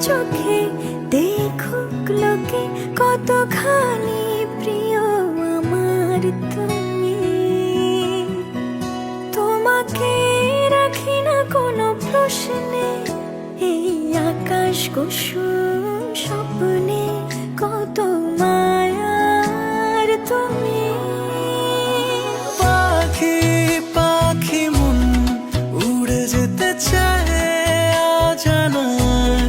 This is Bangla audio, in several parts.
চোখে দেখুক লোকে কতখানি প্রিয় আমার তুমি। তোমাকে রাখি না কোনো প্রশ্নে, এই আকাশ কুসুম স্বপ্নে কত মায়ার তুমি। পাখি পাখি মন উড়ে যেতে চায় অজানায়,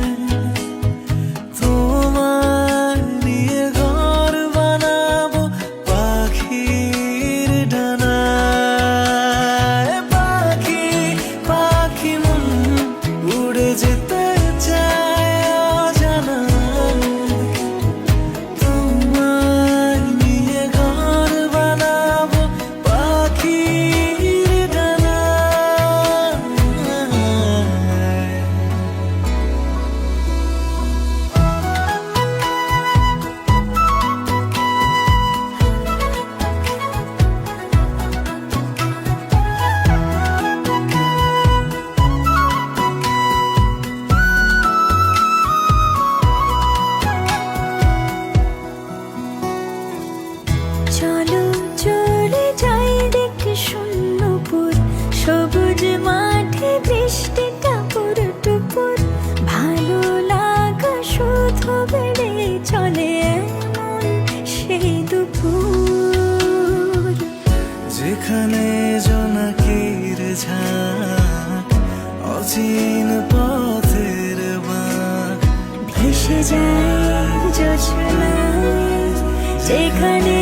তোমার নিয়ে ঘর বানাবো পাখির ডানায়। পাখি পাখি মন উড়ে যেতে চায় অজানায়, তোমার নিয়ে ঘর বানাবো পাখির ডানায়। চলো চলে যাই দেখে শূন্যপুর, সবুজ মাঠে বৃষ্টিটা পুরো টুপুর। ভালো লাগা শুধু বেড়ে চলে এমন সেই দুপুর, যেখানে জোনাকির ঝাঁক অচিন পথের বাঁক, ভেসে যায় জোছনায়, যেখানে